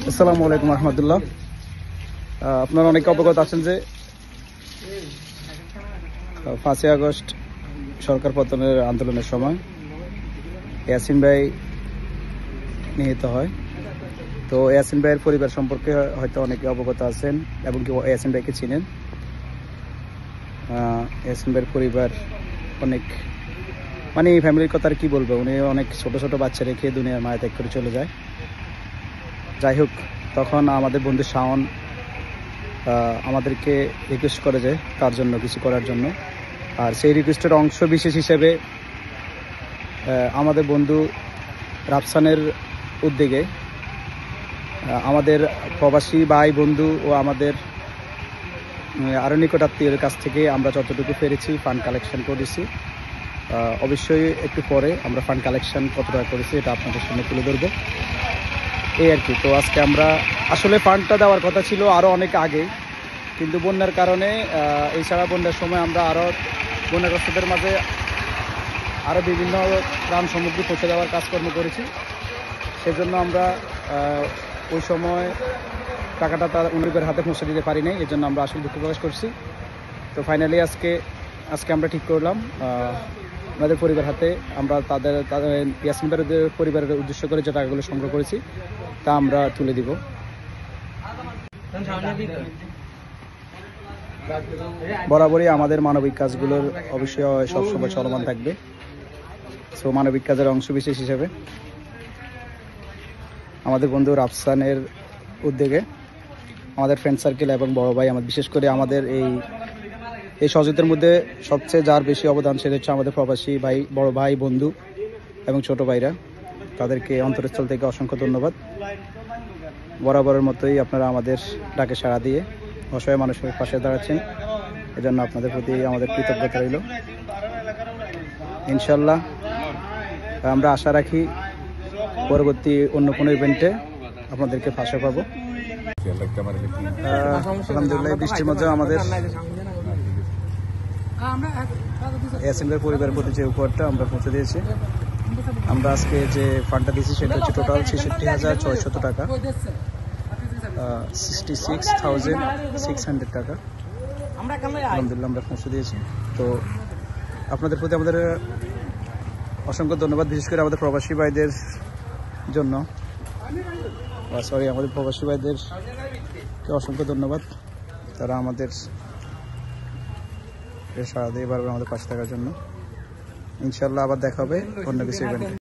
আসসালামু আলাইকুম রহমতুল্লাহ। আপনারা অনেকে অবগত আছেন যে 5ই আগস্ট সরকার পতনের আন্দোলনের সময় ইয়াসিন ভাই নিহত হয়। তো ইয়াসিন ভাইয়ের পরিবার সম্পর্কে হয়তো অনেকে অবগত আছেন এবং কি ইয়াসিন ভাইকে চিনেন। ইয়াসিন ভাইয়ের পরিবার অনেক এই ফ্যামিলির কথা আর কি বলবো, উনি অনেক ছোট ছোট বাচ্চা রেখে দুনিয়ার মায়া ত্যাগ করে চলে যায়। যাই হোক, তখন আমাদের বন্ধু শাওন আমাদেরকে রিকোয়েস্ট করে যে তার জন্য কিছু করার জন্য, আর সেই রিকোয়েস্টের অংশ বিশেষ হিসেবে আমাদের বন্ধু রাফসানের উদ্যোগে আমাদের প্রবাসী ভাই বন্ধু ও আমাদের আরও নিকটাত্মীয়ের কাছ থেকে আমরা যতটুকু পেরেছি ফান্ড কালেকশন করেছি। অবশ্যই একটু পরে আমরা ফান্ড কালেকশন কত টাকা করেছি এটা আপনাদের সামনে তুলে ধরবো, এই আর কি। তো আজকে আমরা আসলে ফান্ডটা দেওয়ার কথা ছিল আরও অনেক আগে, কিন্তু বন্যার কারণে এছাড়া বন্যার সময় আমরা আরও বন্যাগ্রস্তদের মাঝে আরও বিভিন্ন ত্রাণ সামগ্রী পৌঁছে দেওয়ার কাজকর্ম করেছি। সেজন্য আমরা ওই সময় টাকাটা তার উনিদের হাতে পৌঁছে দিতে পারি নাই, এই জন্য আমরা আসলে দুঃখ প্রকাশ করছি। তো ফাইনালি আজকে আমরা ঠিক করলাম আমাদের পরিবার হাতে আমরা তাদের ইয়াসিন ভাইয়ের পরিবারের উদ্দেশ্য করে যে টাকাগুলো সংগ্রহ করেছি তা আমরা তুলে দিব। বরাবরই আমাদের মানবিক কাজগুলোর অবশ্যই সবসময় চলমান থাকবে। সো মানবিক কাজের অংশ বিশেষ হিসেবে আমাদের বন্ধু রাফসানের উদ্যোগে আমাদের ফ্রেন্ড সার্কেল এবং বড় ভাই, বিশেষ করে আমাদের এই সহযোগিতার মধ্যে সবচেয়ে যার বেশি অবদান সেটা হচ্ছে আমাদের প্রবাসী ভাই, বড় ভাই, বন্ধু এবং ছোট ভাইরা। তাদেরকে অন্তরস্থল থেকে অসংখ্য ধন্যবাদ। বরাবরের মতোই আপনারা আমাদের ডাকে সাড়া দিয়ে অসহায় মানুষের পাশে দাঁড়াচ্ছেন, এজন্য আপনাদের প্রতি আমাদের কৃতজ্ঞতা রইল। ইনশাল্লাহ আমরা আশা রাখি পরবর্তী অন্য কোনো ইভেন্টে আপনাদেরকে পাশে পাবো। আলহামদুলিল্লাহ, বৃষ্টির মধ্যে আমাদের ইয়াসিন ভাইয়ের পরিবারের প্রতি যে উপহারটা আমরা পৌঁছে দিয়েছি। আমরা আজকে যে ফান্ডটা দিয়েছি সেটা হচ্ছে টোটাল 66,600 টাকা, 66,600 টাকা আলহামদুলিল্লাহ আমরা পৌঁছে দিয়েছি। তো আপনাদের প্রতি আমাদের অসংখ্য ধন্যবাদ, বিশেষ করে আমাদের প্রবাসী ভাইদের জন্য, আমাদের প্রবাসী ভাইদেরকে অসংখ্য ধন্যবাদ। তারা আমাদের সারা দিয়ে বারবার আমাদের পাশে থাকার জন্য। ইনশাল্লাহ আবার দেখা হবে অন্য কিছু ইভেন্টে।